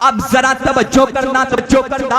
अब जरा तवज्जो करना, तवज्जो करना।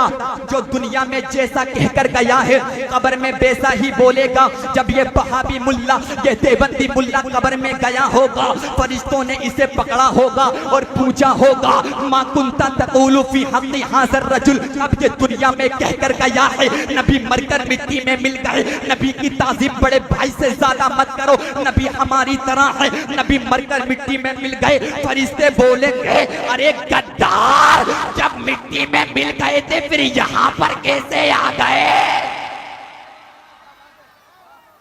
जो दुनिया में जैसा कहकर गया है कब्र में वैसा ही बोलेगा। जब ये वहाबी मुल्ला, ये देवबंदी मुल्ला कब्र में गया होगा, फरिश्तों ने इसे पकड़ा होगा और पूछा होगा, मा कुंता तक़ूलु फी हक़्क़ि हाज़ा रजुल। अब ये दुनिया में कहकर गया है नबी मरकर मिट्टी में मिल गए, नबी की ताज़ीम बड़े भाई से ज्यादा मत करो, नबी हमारी तरह है, नबी मरकर मिट्टी में मिल गए। फरिश्ते बोलेंगे, अरे गद्दार, जब मिट्टी में मिल गए थे फिर यहाँ पर कैसे आ गए?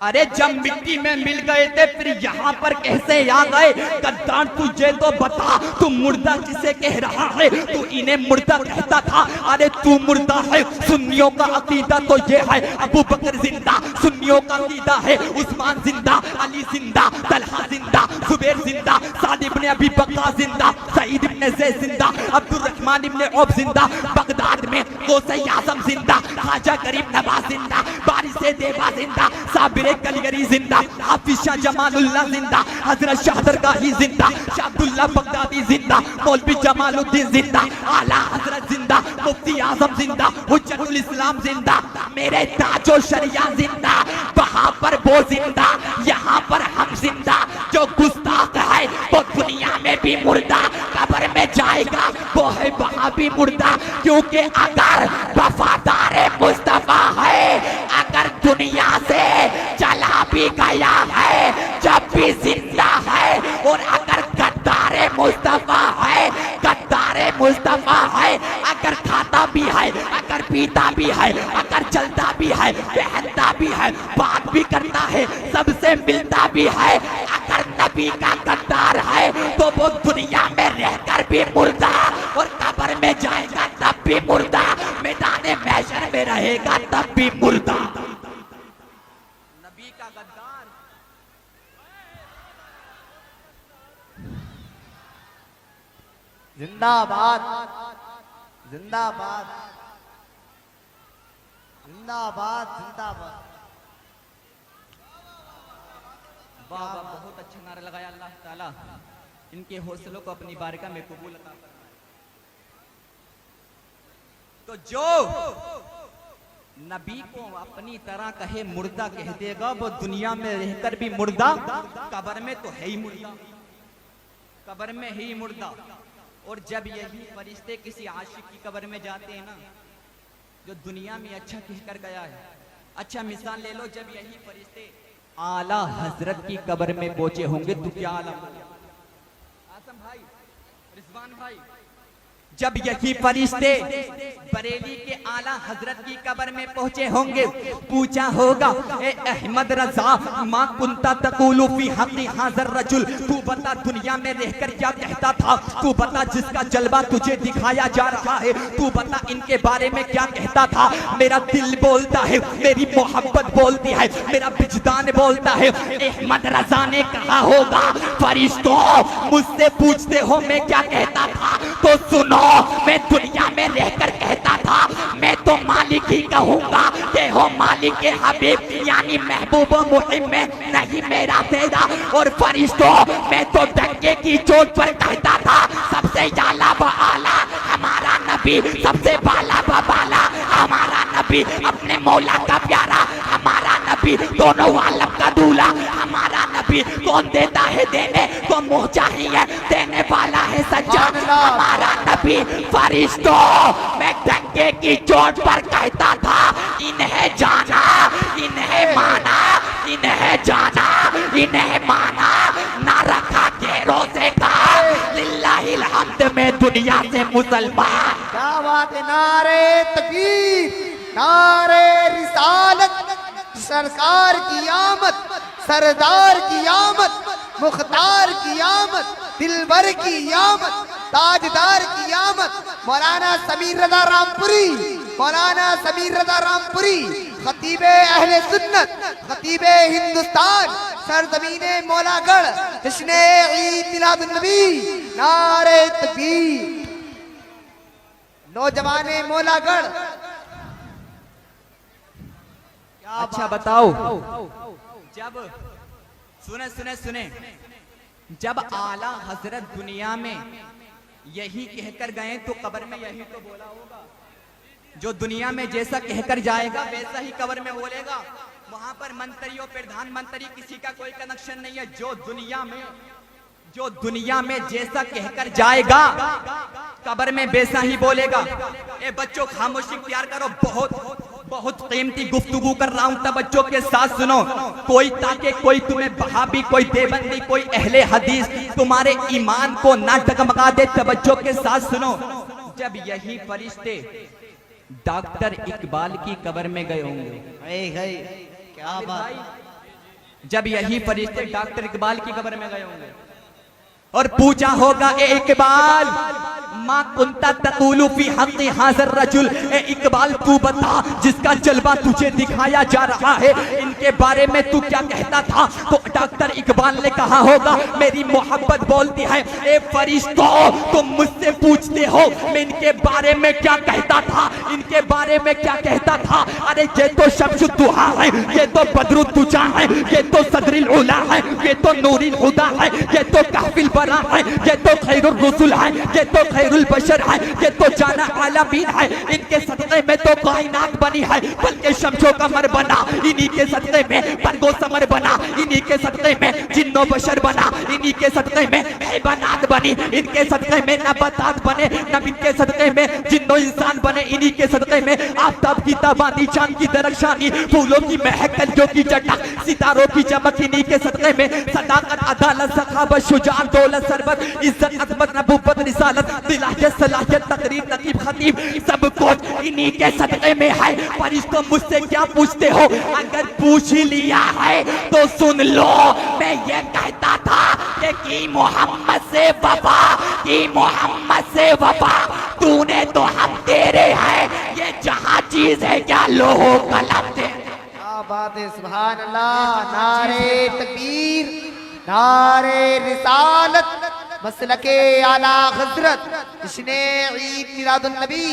अरे जब मिट्टी में मिल गए थे फिर यहाँ पर कैसे आ गए? गद्दार तुझे तो बता, तू मुर्दा किसे कह रहा है? तू इन्हें मुर्दा कहता था। अरे तू मुर्दा है। सुन्नियों का अकीदा तो ये है, अबू बकर जिंदा, सुन्नियों का अकीदा है उस्मान जिंदा, अली जिंदा, तलहा जिंदा, जुबैर जिंदा, साद इब्ने अबी वक्कास जिंदा, सईद इब्ने ज़ैद जिंदा, अब्दुर्रहमान इब्ने औफ जिंदा, बगदाद में गौसे आज़म जिंदा, ख्वाजा गरीब नवाज जिंदा, बारिश देवा जिंदा, साबिर कलगरी जिंदा, हाफिज शाह जमालुल्लाह जिंदा, हजरत शाह दरगाही जिंदा, शाह अब्दुल्ला बगदादी जिंदा, मौलवी जमालुद्दीन जिंदा, आला हजरत जिंदा, मुफ्ती आजम जिंदा, हुज्जतुल इस्लाम जिंदा, मेरे ताजो शरिया जिंदा। वहाँ पर वो जिंदा, यहाँ पर हम जिंदा। जो गुस्ताख है वो दुनिया में भी मुर्दा, कब्र में जाएगा वो है वहाँ भी मुर्दा। क्योंकि अगर वफादार मुस्तफा है, अगर दुनिया से चला भी गया है जब भी जिंदा है, और अगर गद्दारे मुस्तफा है, गद्दारे मुस्तफा है, अगर खाता भी है, अगर पीता भी है, अगर चलता भी है, पहनता भी है, बात भी करता है, सबसे मिलता भी है, अगर नबी का गद्दार है तो वो दुनिया में रहकर भी मुर्दा, और कब्र में जाएगा तब भी मुर्दा, मैदान महशर में रहेगा तब भी मुर्दा। नबी का गद्दार। जिंदाबाद, जिंदाबाद, जिंदाबाद, जिंदाबाद। वाह वाह, बहुत अच्छा नारा लगाया। अल्लाह ताला इनके हौसलों को अपनी बारगाह में कबूल अता फरमाए। तो जो नबी को अपनी तरह कहे मुर्दा कह देगा, वो दुनिया में रहकर भी मुर्दा, कब्र में तो है ही मुर्दा, कब्र में ही मुर्दा। और जब यही फरिश्ते किसी आशिक की कब्र में जाते हैं ना, जो दुनिया में अच्छा कहकर गया है, अच्छा मिसाल ले लो, जब यही फरिश्ते आला हजरत की कब्र में पहुंचे होंगे तो क्या आलम होगा? आसम भाई, रिजवान भाई, जब यही फरिश्ते बरेली के आला हजरत की कब्र में पहुंचे होंगे, पूछा होगा, ए अहमद रजा, मा कुंता तक़ूलु फी हक़्क़ि हाज़ा रजुल, तू बता दुनिया में रहकर क्या कहता था? तू बता जिसका जलवा तुझे दिखाया जा रहा है, तू बता इनके बारे में क्या कहता था? मेरा दिल बोलता है, मेरी मोहब्बत बोलती है, मेरा विजदान बोलता है। अहमद रजा ने कहा होगा, फरिश्तों मुझसे पूछते हो मैं क्या कहता था, तो सुनो, मैं दुनिया में रहकर कहता था, मैं तो मालिक ही कहूंगा कि हो मालिक के हबीब, यानी महबूब मुहिम में नहीं मेरा तेरा। और फरिश्तों मैं तो डंके की चोट पर कहता था, सबसे आला व आला हमारा नबी, सबसे बाला व बाला हमारा नबी, अपने मौला का प्यारा हमारा नबी, दोनों आलम का दूल्हा हमारा नबी। कौन देता है देने को मुँह चाहिए, देने वाला है सच्चा हमारा नबी। फरिश्तों मैं डंके की चोट पर कहता था, इन्हें जाना, इन्हें माना, इन्हें जाना, इन्हें माना, ना रखा घेरों से कहा, लिल्लाहिल हम्द में दुनिया से मुसलमान। क्या बात है, नारे तकबीर, नारे रिसालत, सरकार की आमद, सरदार की आमद, मुख्तार की आमद, दिलबर की आमद, ताजदार की आमद, मौलाना समीर रजा रामपुरी, मौलाना समीर रजा रामपुरी, खतीबे अहले सुन्नत, खतीबे हिंदुस्तान, सरजमीने मौलागढ़, जश्ने ईद मिलादुन नबी, नारे तकबीर। नौजवाने मौलागढ़, अच्छा बताओ, जब सुने सुने सुने, जब आला हजरत दुनिया में यही कहकर गए तो कब्र में यही तो बोला होगा। जो दुनिया में जैसा कहकर जाएगा वैसा ही कब्र में बोलेगा। वहां पर मंत्री और प्रधानमंत्री किसी का कोई कनेक्शन नहीं है। जो दुनिया में जैसा कहकर जाएगा कब्र में वैसा ही बोलेगा। ए बच्चों खामोशी प्यार करो, बहुत कीमती गुफ्तगू कर रहा हूं, तब बच्चों के साथ सुनो। कोई ताकि कोई तुम्हें वहाबी, कोई देवबंदी, कोई अहले हदीस तुम्हारे ईमान को ना डगमगा दे, तब बच्चों के साथ सुनो। जब यही फरिश्ते डॉक्टर इकबाल की कब्र में गए होंगे, क्या बात। जब यही फरिश्ते डॉक्टर इकबाल की कब्र में गए होंगे और पूछा होगा, ए इकबाल माँ कुंता तकूलु फी हक़्क़ि हाज़र रजुल, ए इकबाल तू बता जिसका जलवा तुझे दिखाया जा रहा है इनके बारे में तू क्या कहता था? तो डॉक्टर इकबाल ने कहा होगा, मेरी मोहब्बत बोलती है, ए फरिश्तों तुम मुझसे पूछते हो मैं इनके बारे में क्या कहता था, इनके बारे में क्या कहता था? अरे ये तो शम्सुद दुहा है, ये तो बदरुद दुजा है, ये तो सदरुल उला है, ये तो नूरुल हुदा है, ये तो कहफिल बरा है, ये तो खैरुर रसूल है, ये तो खैरुल बशर है, ये तो जाना आलमीन है। इनके सदक़े में तो कायनात बनी है, बल्कि शम्सो कमर बना इन्हीं के सदक़े में, बरगो समर बना इन्हीं के सदक़े में, जिन्नो बशर बना इन्हीं के सदक़े में, हैवानात बनी इनके सदक़े में, नबातात बने नबी इनके सदक़े में, जिन्नो इंसान बने इन्हीं के सदक़े में। आफ़ताब की ताबानी, चांद की दरख्शानी, फूलों की महक, कलियों की चटक, सितारों की चमक इन्हीं के सदक़े में। सदाकत, अदालत, सखावत, शुजाअत, दौलत, सरबत, इज्जत, अज़मत, नबूवत, रिसालत, दिलाहियत, सलाहियत, तकरीर, नकीब, खतीब, सब कुछ इन्हीं के सदक़े में है। फरिश्तों मुझसे क्या पूछते हो? अगर पूछ ही लिया है तो सुन लो, मैं ये कहता था कि की मोहम्मद से वफा, की मोहम्मद से वफा, तूने तो हम तेरे हैं, ये जहां चीज है क्या लोहो कलम दे। क्या बात है, सुभान अल्लाह। नारे तकबीर, नारे रिसालत, मसलके आला हजरत इसने ईद मिलादुन नबी,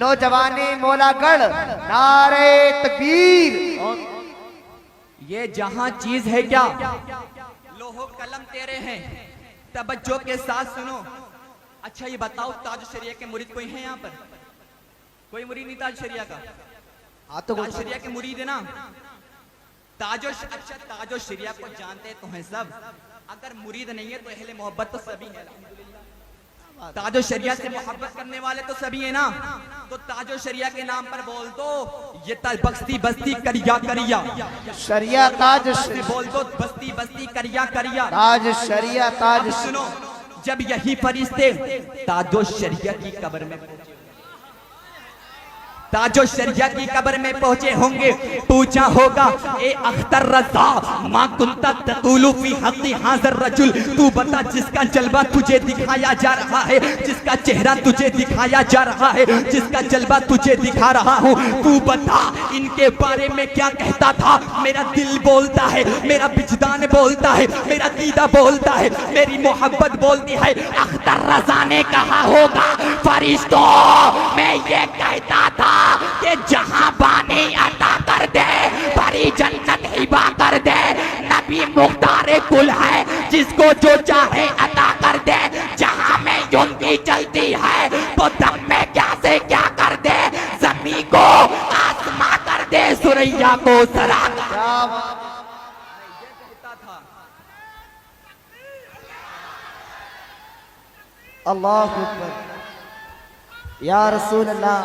नौजवाने मौलागढ़, नारे तकबीर। ये जहां चीज है क्या लोहो कलम तेरे हैं। तवज्जो के साथ सुनो। अच्छा ये बताओ, ताज शरिया के मुरीद कोई है यहाँ पर? कोई मुरीद नहीं ताज शरिया का? ताज शरिया के मुरीद है ना? अच्छा ताजो शरिया को जानते तो हैं सब, अगर मुरीद नहीं है तो अहले मोहब्बत तो सभी है। ताजो शरिया से मोहब्बत करने वाले तो सभी है ना? तो ताजो शरिया के नाम पर बोल दो, ये बस्ती बस्ती करिया करिया शरिया ताज से बोल दो, बस्ती बस्ती करिया करिया ताज शरिया ताज। सुनो, जब यही फरिश्ते ताजो शरिया की कब्र में ताजो शरिया की कब्र में पहुंचे होंगे, पूछा होगा, ए अख्तर रज़ा मा कुंता तक़ूलु फी हक़्क़ि हाज़र रजुल, तू बता जिसका जलवा तुझे दिखाया जा रहा है, जिसका चेहरा तुझे दिखाया जा रहा है, जिसका जलवा तुझे दिखा रहा हूँ, तू बता इनके बारे में क्या कहता था? मेरा दिल बोलता है, मेरा विजदान बोलता है, मेरा दीदा बोलता है, मेरी मोहब्बत बोलती है। अख्तर रज़ा ने कहा होगा, फरिश्तों मैं ये कहता था कि जहां बानी अता कर दे, बड़ी जन्नत हिबा कर दे, नबी मुख्तार कुल है, जिसको जो चाहे अता कर दे, जहां में उनकी चलती है तो दम में क्या से क्या कर दे, जमी को आसमां कर दे, सुरैया को सरा अल्लाहु अकबर। या रसूल अल्लाह,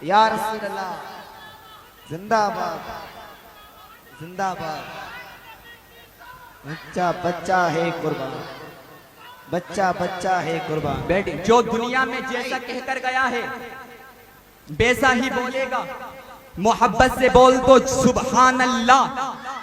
या रसूल अल्लाह, जिंदाबाद जिंदाबाद। बच्चा बच्चा है कुर्बान, बच्चा बच्चा है कुर्बान। बेटी जो दुनिया में जैसा कहकर गया है वैसा ही बोलेगा। मोहब्बत से बोल दो सुभान अल्लाह,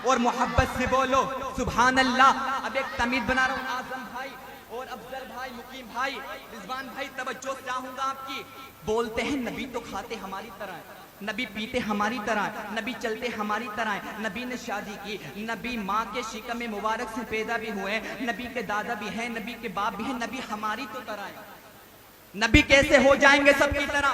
और मोहब्बत से बोलो सुभान अल्लाह। अब एक तमीज बना रहा हूँ, आजम भाई और अफजल भाई, मुकीम भाई, रिजवान भाई, तवज्जो चाहूंगा आपकी। बोलते हैं नबी तो खाते हमारी तरह है, नबी पीते हमारी तरह है, नबी चलते हमारी तरह है, नबी ने शादी की, नबी माँ के शिकम में मुबारक से पैदा भी हुए, नबी के दादा भी हैं, नबी के बाप भी हैं, नबी हमारी तो तरह है। नबी कैसे हो जाएंगे सबकी तरह?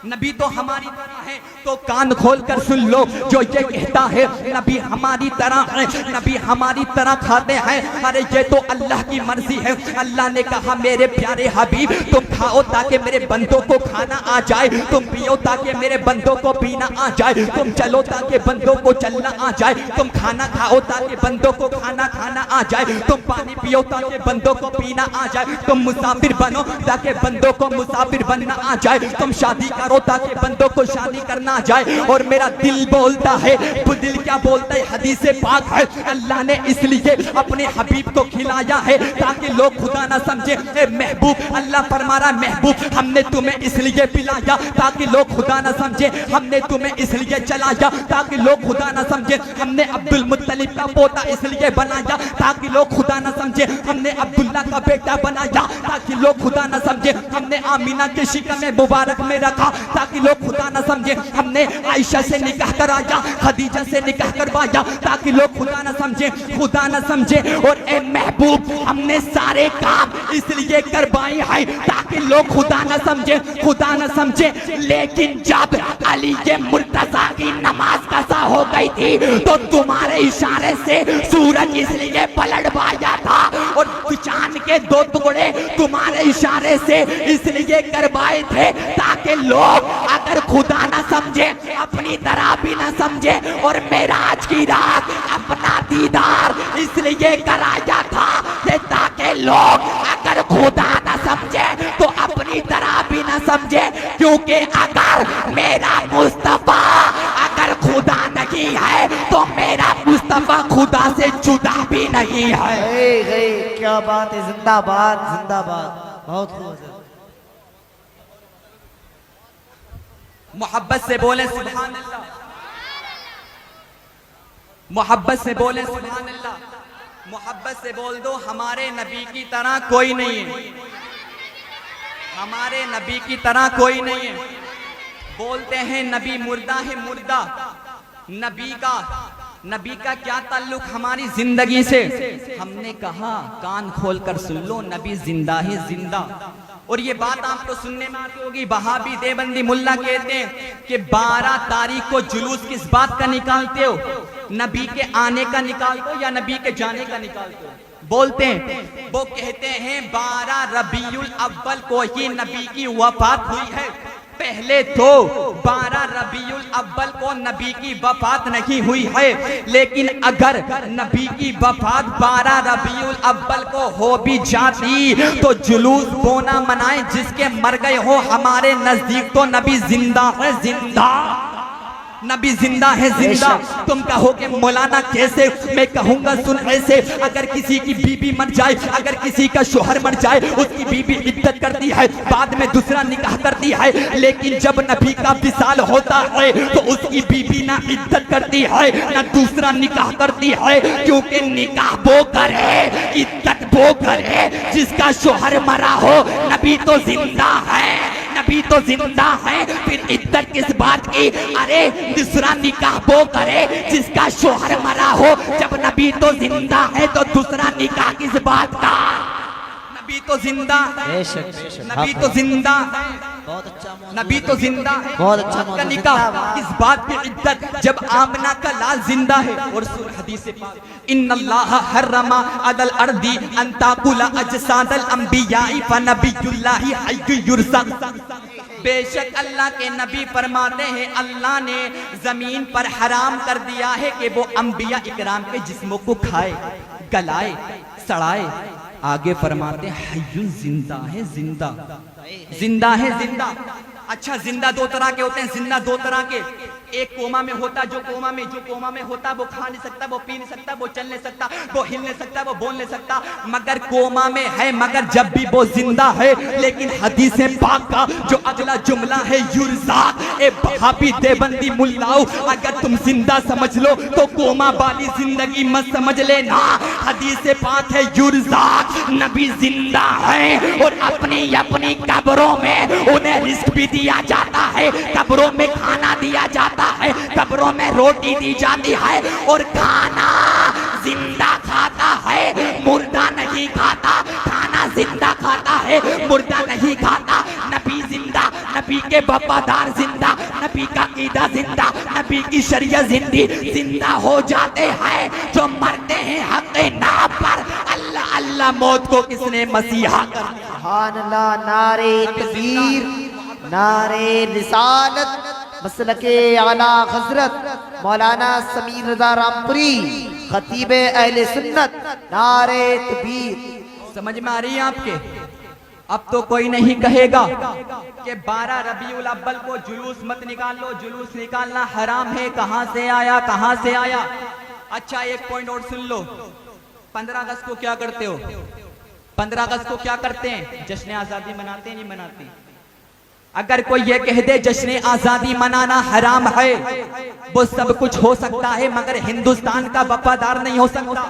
नबी तो हमारी तरह है, तो कान खोल कर सुन लो जो ये कहता है नबी हमारी तरह है, नबी हमारी तरह खाते हैं। अरे ये तो अल्लाह की मर्जी है। अल्लाह ने कहा मेरे प्यारे हबीब तुम खाओ ताकि मेरे बंदों को खाना आ जाए, तुम पियो ताकि मेरे बंदों को पीना आ जाए, तुम चलो ताकि बंदों को चलना आ जाए, तुम खाना खाओ ताकि बंदों को खाना खाना आ जाए, तुम पानी पियो ताकि बंदों को पीना आ जाए, तुम मुसाफिर बनो ताकि बंदों को मुसाफिर बनना आ जाए, तुम शादी करो ताकि बंदों को शादी करना आ जाए। और मेरा दिल बोलता है, वो दिल क्या बोलता है, हदीस पाक है अल्लाह ने इसलिए अपने हबीब को खिलाया है ताकि लोग खुदा ना समझे। ए महबूब, अल्लाह फरमा रहा महबूब हमने तुम्हें इसलिए पिलाया ताकि लोग खुदा ना समझे, हमने तुम्हें इसलिए चलाया ताकि लोग खुदा ना समझे, हमने अब्दुल मुत्तलिब का पोता इसलिए बनाया ताकि लोग खुदा ना समझे, हमने अब्दुल्ला का बेटा बनाया ताकि लोग खुदा ना समझे, हमने आमीना के शिकम में मुबारक में रखा ताकि लोग खुदा ना समझे, हमने आयशा से निकाह कराया, खदीजा से निकाह करवाया ताकि लोग खुदा ना समझे, खुदा ना समझे। और ए महबूब हमने सारे काम इसलिए करवाए हैं ताकि लोग खुदा ना समझे, खुदा ना समझे। लेकिन जब अली के मुर्तजा की नमाज कसा हो गई थी तो तुम्हारे इशारे से सूरज इसलिए पलटवाया था और चांद के 2 टुकड़े तुम्हारे इशारे से इसलिए करवाए थे ताकि लोग अगर खुदा ना समझे अपनी तरह भी ना समझे। और मेराज की रात अपना दीदार इसलिए कराया था ताकि लोग अगर खुदा ना समझे तो अपनी तरह भी ना समझे, क्योंकि अगर मेरा मुस्तफा अगर खुदा नहीं है तो मेरा मुस्तफा खुदा से जुदा भी नहीं है। क्या बात है, जिंदाबाद जिंदाबाद, बहुत खूब। मोहब्बत से बोले सुभान अल्लाह, मोहब्बत से बोले सुभान अल्लाह, मोहब्बत से बोल दो हमारे नबी की तरह कोई नहीं है, हमारे नबी की तरह कोई नहीं है। बोलते हैं नबी मुर्दा है, मुर्दा नबी का क्या ताल्लुक हमारी जिंदगी से। हमने कहा कान खोल कर सुन लो नबी जिंदा है, जिंदा। और ये बात आपको सुनने में आती होगी, वहाबी देवबंदी मुल्ला कहते हैं कि 12 तारीख को जुलूस किस बात का निकालते हो, नबी के आने का निकालते हो या नबी के जाने का निकालते हो। बोलते हैं, वो कहते हैं 12 रबीउल अव्वल को ही नबी की वफात हुई है। पहले तो 12 रबीउल अव्वल को नबी की वफात नहीं हुई है, लेकिन अगर नबी की वफात 12 रबीउल अव्वल को हो भी जाती तो जुलूस वो ना मनाए जिसके मर गए हो। हमारे नजदीक तो नबी जिंदा है, जिंदा, नबी जिंदा है, जिंदा। तुम कहोगे मौलाना कैसे, मैं कहूंगा सुन ऐसे। अगर किसी की बीबी मर जाए, अगर किसी का शोहर मर जाए, उसकी बीबी इद्दत करती है, बाद में दूसरा निकाह करती है, लेकिन जब नबी का विसाल होता है तो उसकी बीबी ना इद्दत करती है ना दूसरा निकाह करती है, क्योंकि निकाह वो करे, इद्दत वो करे जिसका शोहर मरा हो। नबी तो जिंदा है, नबी तो जिंदा है, फिर इद्दत किस बात की। अरे दूसरा निकाह वो करे जिसका शोहर मरा हो। जब नबी तो जिंदा है तो दूसरा निकाह किस बात का। नबी तो जिंदा, नबी तो जिंदा, बहुत अच्छा, नबी तो जिंदा है, बहुत अच्छा का निकाह किस बात की इद्दत जब आमना का लाल जिंदा है। और हदीस से इन्नल्लाह हर्रमा अदल अर्दी अन ताकुला अजसादल अंबियाई फनबियुल्लाहि हय्यु युरज़क़। बेशक अल्लाह के नबी फरमाते हैं अल्लाह ने जमीन पर हराम कर दिया है कि वो अंबिया इकराम के जिस्मों को खाए, गलाए, सड़ाए। आगे फरमाते हैं हय्युन, जिंदा है, जिंदा, जिंदा है, जिंदा। अच्छा, जिंदा 2 तरह के होते हैं, जिंदा 2 तरह के। एक कोमा में होता, जो कोमा में होता वो खा नहीं सकता, वो पी नहीं सकता, वो चल नहीं सकता, वो हिल नहीं सकता, वो बोल नहीं सकता, मगर कोमा में है, मगर जब भी वो जिंदा है। लेकिन हदीस पाक का जो अगला जुमला है युरज़क़, ए वहाबी देवबंदी मुल्लाओ, अगर तुम जिंदा समझ लो तो कोमा वाली जिंदगी मत समझ लेना। हदीस पाक है युरज़क़, नबी जिंदा है और अपनी अपनी कब्रों में उन्हें रिस्क भी दिया जाता है, कब्रों में खाना दिया जाता है, कब्रों में रोटी दी जाती है। और खाना जिंदा खाता है, मुर्दा नहीं खाता। खाना जिंदा खाता है, मुर्दा नहीं खाता। नबी जिंदा, नबी के वफादार जिंदा, नबी का कीदा जिंदा, नबी की शरीयत जिंदा हो जाते हैं जो मरते हैं हक़ नाम पर। अल्लाह अल्लाह मौत को किसने मसीहा कर दिया। सुभान अल्लाह। नारे तकबीर, नारे रिसालत, मसलके आला हजरत मौलाना समीर रज़ा रामपुरी खतीब अहले सुन्नत। नारे तकबीर। समझ में आ रही है आपके? अब तो कोई नहीं कहेगा कि 12 रबीउल अव्वल को जुलूस मत निकाल लो, जुलूस निकालना हराम है, कहां से आया कहां से आया। अच्छा एक पॉइंट और सुन लो, 15 अगस्त को क्या करते हो? 15 अगस्त को क्या करते हैं? जश्न आजादी मनाते नहीं मनाते? अगर कोई ये कह दे जश्न आजादी मनाना हराम है, वो सब कुछ हो सकता है मगर हिंदुस्तान का वफादार नहीं हो सकता।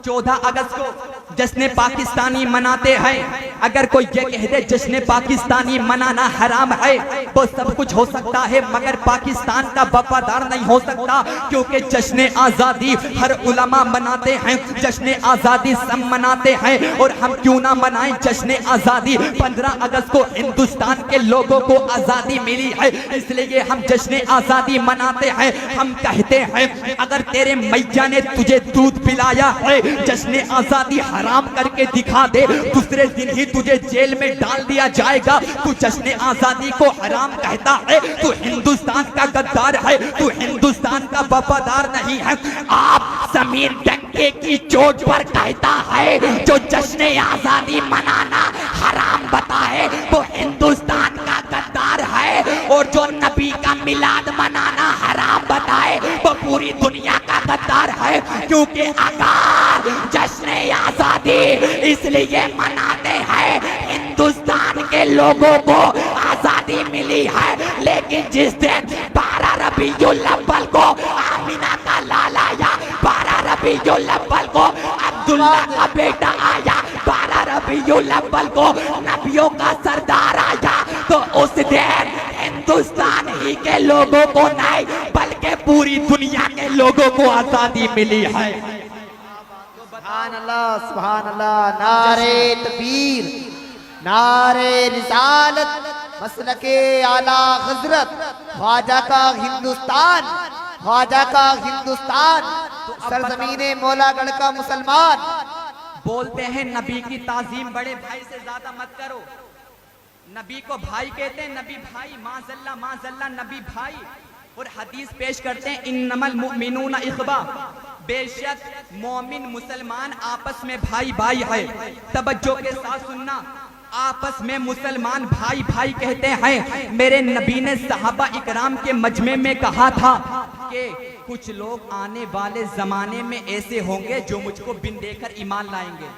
14 अगस्त को जश्न पाकिस्तानी मनाते हैं, अगर कोई ये कह दे जश्न पाकिस्तानी मनाना हराम है, वो सब कुछ हो सकता है मगर पाकिस्तान का वफादार नहीं हो सकता। क्योंकि जश्न आजादी हर उलमा मनाते हैं, जश्न आजादी सब मनाते हैं। और हम क्यों ना मनाएं जश्न आजादी? 15 अगस्त को हिंदुस्तान के लोगों को आजादी मिली है, इसलिए हम जश्न आजादी मनाते हैं। हम कहते हैं अगर तेरे मैया ने तुझे दूध पिलाया है, जश्न आजादी हराम करके दिखा दे, दूसरे दिन ही तुझे जेल में डाल दिया जाएगा। तू जश्न आजादी को हराम कहता है, तू हिंदुस्तान का गद्दार है, तू हिंदुस्तान का वफादार नहीं है। आप समीर डंके की चोट पर कहता है जो जश्न आजादी मनाना हराम बताए वो हिंदुस्तान का गद्दार है, और जो नबी का मिलाद मनाना हराम बताए वो पूरी दुनिया का गद्दार है। क्योंकि अगर जश्न आजादी इसलिए मनाते हैं, हिंदुस्तान के लोगों को आजादी मिली है, लेकिन जिस दिन 12 रबीउल अव्वल को आमिना का लाला आया, 12 रबीउल अव्वल को अब्दुल्ला का बेटा आया, 12 रबीउल अव्वल को नबियों का सरदार आया, तो उस दिन हिंदुस्तान ही के लोगों को नहीं बल्कि पूरी दुनिया के लोगों को आजादी मिली है। सुभान अल्लाह, सुभान अल्लाह। नारे तकबीर, नारे रिसालत, मसलके आला हजरत ख्वाजा का हिंदुस्तान, ख्वाजा का हिंदुस्तान, सरजमीने मौलागढ़ का मुसलमान। बोलते हैं नबी की ताजीम बड़े भाई से ज्यादा मत करो। नबी को भाई कहते हैं, नबी भाई, माज़ल्ला माज़ल्ला नबी भाई। और हदीस पेश करते हैं इन्नमल मुमिनूना इख्वा, बेशक मोमिन मुसलमान आपस में भाई भाई है। तवज्जो के साथ सुनना, आपस में मुसलमान भाई भाई कहते हैं। मेरे नबी ने सहाबा इकराम के मजमे में कहा था कि कुछ लोग आने वाले जमाने में ऐसे होंगे जो मुझको बिन देकर ईमान लाएंगे,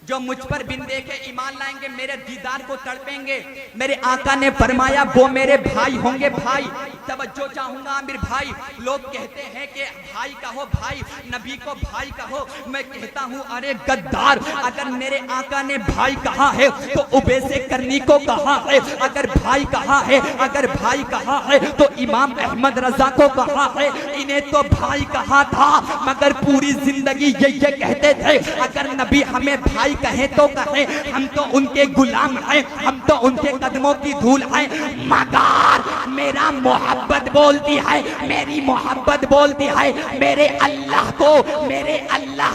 जो मुझ पर बिन देखे ईमान लाएंगे, मेरे दीदार को तड़पेंगे। मेरे आका ने फरमाया वो मेरे भाई होंगे। भाई, तवज्जो चाहूंगा आमिर भाई, लोग कहते हैं कि भाई कहो भाई, नबी को भाई कहो। मैं कहता हूँ अरे गद्दार, अगर मेरे आका ने भाई कहा है तो उबैसे करनी को कहा है। अगर भाई कहा है, अगर भाई कहा है तो इमाम अहमद रजा को कहा है। इन्हें तो भाई कहा था मगर पूरी जिंदगी ये कहते थे अगर नबी हमें भाई कहे तो कहे, हम तो उनके गुलाम हैं, हम तो उनके कदमों की धूल हैं। मगर मेरा मोहब्बत बोलती है, मेरी मोहब्बत बोलती है, मेरे अल्लाह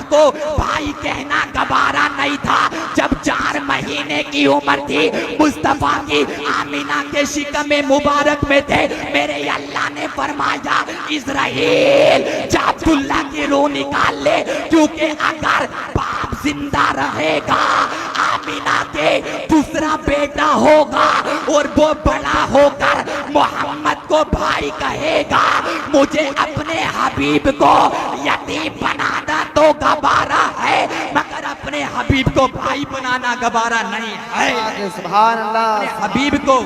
को भाई कहना गवारा नहीं था। जब 4 महीने की उम्र थी, मुस्तफा की आमिना के शिकम मुबारक में थे, मेरे अल्लाह ने फरमाया इस्राइल जा अब्दुल्ला की रूह निकाल ले, क्योंकि अगर बाप जिंदा रहेगा आमिना के दूसरा बेटा होगा और वो बड़ा होकर मोहम्मद को भाई कहेगा। मुझे अपने हबीब को यतीम बनाना तो गवारा है मगर अपने हबीब को भाई बनाना गवारा नहीं है। सुभान अल्लाह। हबीब को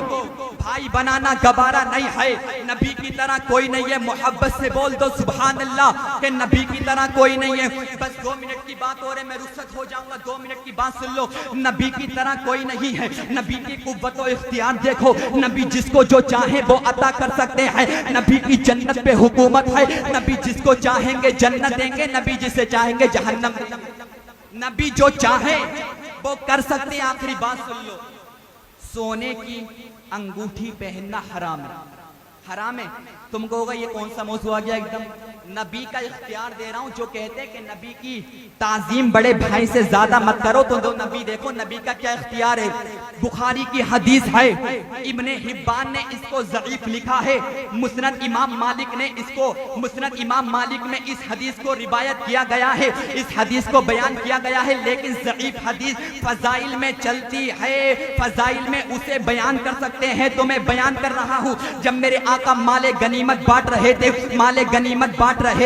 भाई बनाना गवारा नहीं है। नबी की तरह कोई नहीं है। मोहब्बत से बोल दो सुभान अल्लाह कि नबी की तरह कोई नहीं है। बस 2 मिनट की बात हो रही, मैं रुखसत हो जाऊंगा। 2 मिनट की बात सुन लो। नबी की तरह कोई नहीं है। नबी की कुव्वत और इख्तियार देखो। नबी जिसको जो चाहे वो अता कर सकते हैं। नबी की जन्नत पे हुकूमत है। नबी जिसको चाहेंगे जन्नत देंगे, नबी जिसे चाहेंगे जहन्नम। नबी जो चाहे वो कर सकते हैं। आखिरी बात सुन लो, सोने की अंगूठी पहनना हराम है। हराम है। तुम कहोगे ये कौन सा मौजू आ गया एकदम। नबी का इख्तियार दे रहा हूं, जो कहते हैं कि नबी की ताजीम बड़े भाई से ज्यादा मत करो, तो दो नबी देखो नबी का क्या इख्तियार है। बुखारी की हदीस है, इब्ने हिब्बान ने इसको ज़ईफ लिखा है, मुस्नद इमाम मालिक में इस हदीस को रिवायत किया गया है, इस हदीस को बयान किया गया है, लेकिन ज़ईफ हदीस फजाइल में चलती है, फजाइल में उसे बयान कर सकते हैं। तो मैं बयान कर रहा हूँ, जब मेरे आका माले गनीमत बांट रहे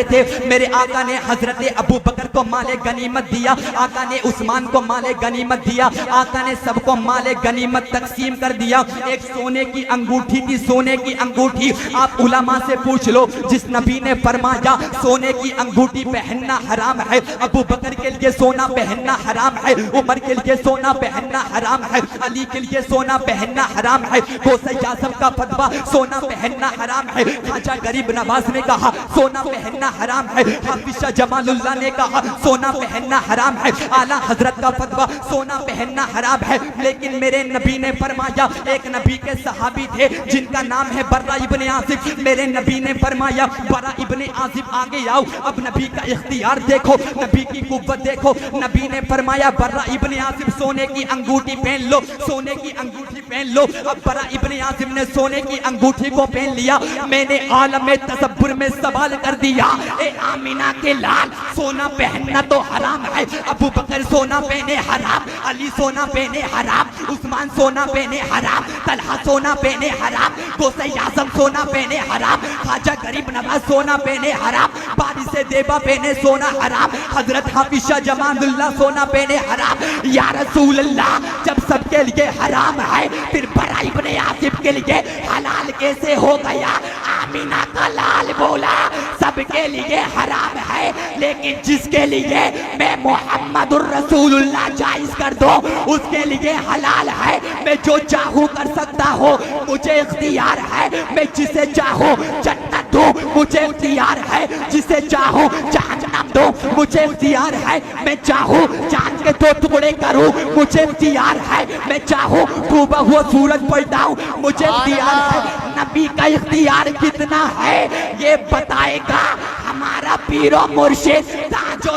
थे, मेरे आका ने हजरत अबू बकर को माले गनीमत दिया, आका ने उस्मान को माले गनीमत दिया, आका ने सबको माले गनीमत तकसीम कर दिया। एक सोने की अंगूठी थी, सोने की अंगूठी। आप उलमा से पूछ लो, जिस नबी ने फरमाया सोने की अंगूठी पहनना हराम है, अबू बकर के लिए सोना पहनना हराम है, उमर के लिए सोना पहनना हराम है, अली के लिए सोना पहनना हराम है, गौसे आज़म का फतवा सोना पहनना हराम है, ख्वाजा गरीब नवाज ने कहा सोना पहनना हराम है, हाफिज शाह जमालुल्लाह ने कहा सोना पहनना हराम है, आला हजरत का फतवा सोना पहनना हराम है। लेकिन मेरे नबी ने फरमाया, एक नबी के सहाबी थे जिनका नाम है बर्रा इब्ने आसिफ, मेरे नबी ने फरमाया बर्रा इब्ने आसिफ आगे आओ। अब नबी का इख्तियार देखो, नबी की कुव्वत देखो। नबी ने फरमाया बर्रा इब्ने आसिफ सोने की अंगूठी पहन लो, सोने की अंगूठी पहन लो। अब बर्रा इब्ने आसिफ ने सोने की अंगूठी को पहन लिया। मैंने आलम में तसव्वुर में सवाल कर दिया, ए आमिना के लाल, सोना पहनना तो हराम है, अबू बकर सोना पहने हराम, अली सोना पहने हराम, उस्मान सोना पहने हराम, तलहा सोना पहने हराम, गौसे आज़म सोना पहने हराम, ख्वाजा गरीब नवाज सोना पहने हराम, बारिश देबा पहने सोना हराम, हजरत हाफिज शाह जमालुल्लाह सोना पहने हराम। या रसूल अल्लाह, जब सबके लिए हराम है, फिर बर्रा इब्ने आसिफ के लिए हलाल कैसे हो गया? आमिना का लाल बोला सबके लिए हराम है, लेकिन जिसके लिए मैं मोहम्मदुर रसूलुल्लाह जायज कर दो उसके लिए हलाल है। मैं जो चाहूँ कर सकता हूँ, मुझे इख्तियार है। मैं जिसे चाहूँ जन्नत दूँ, मुझे इख्तियार है। जिसे चाहूँ जहन्नम दूँ, मुझे इख्तियार है। मैं चाहूँ चांद के 2 टुकड़े करूँ, मुझे इख्तियार है। मैं चाहूँ डूबा हुआ सूरज पलटाऊँ, मुझे इख्तियार है। नबी का इख्तियार कितना है ये बताएगा हमारा पीरो मुर्शिद ताजो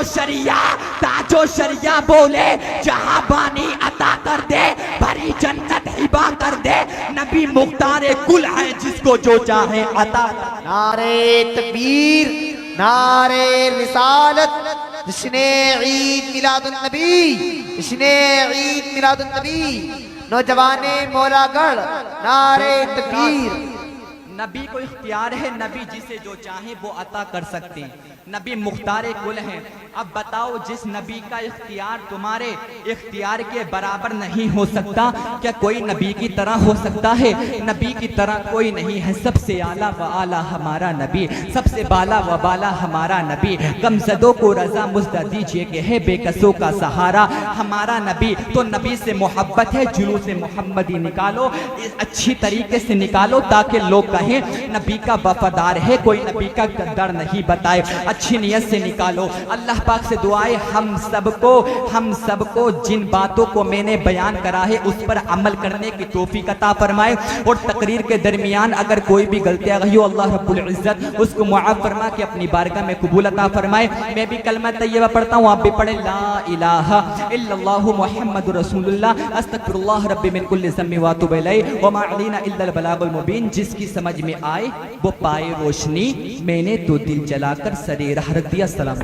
शरिया बोले, जहां बानी अता कर दे, भरी जन्नत हिबा कर दे। नबी मुख्तारे कुल है, जिसको जो चाहे अता। नारे तकबीर, नारे रिसालत, जश्ने ईद मिलादुन नबी, जश्ने ईद मिलादुन नबी, नौजवाने मौलागढ़, नारे तकबीर। नबी को इख्तियार है, नबी जिसे जो चाहे वो अता कर सकते हैं। नबी मुख्तार कुल हैं। अब बताओ, जिस नबी का इख्तियार तुम्हारे इख्तियार के बराबर नहीं हो सकता, क्या कोई नबी की तरह हो सकता है? नबी की तरह कोई नहीं है। सबसे आला व आला हमारा नबी, सबसे बाला व बाला हमारा नबी। कमजदों को रजा मुझदा दीजिए कि है बेकसों का सहारा हमारा नबी। तो नबी से मोहब्बत है, जुलूस मोहम्मदी निकालो, अच्छी तरीके से निकालो, ताकि लोग कहें नबी का वफादार है, कोई नबी का गद्दार नहीं बताए। अच्छी नियत से निकालो। अल्लाह पाक से दुआएं हम सबको जिन बातों को मैंने बयान करा है उस पर अमल करने की तौफीक अता फरमाए। और तकरीर के दरमियान अगर कोई भी गलतियां गई हो, अल्लाह रब्बुल इज्जत उसको मुआफ फरमा के अपनी बारगाह में कबूल अता फरमाए। मैं भी कलमा तैयबा पढ़ता हूँ, आप भी पढ़े, ला इलाहा इल्लल्लाहु मुहम्मदुर रसूलुल्लाह अस्तगफिरुल्लाह रब्बी मिन कुल्ली ज़म्बि व अतूबु इलैहि व मा अलैना इल्लल बलागुल मुबीन। जिसकी समझ में आए वो पाए रोशनी, मैंने तो दिल जलाकर सरे राह रख दिया। सलाम।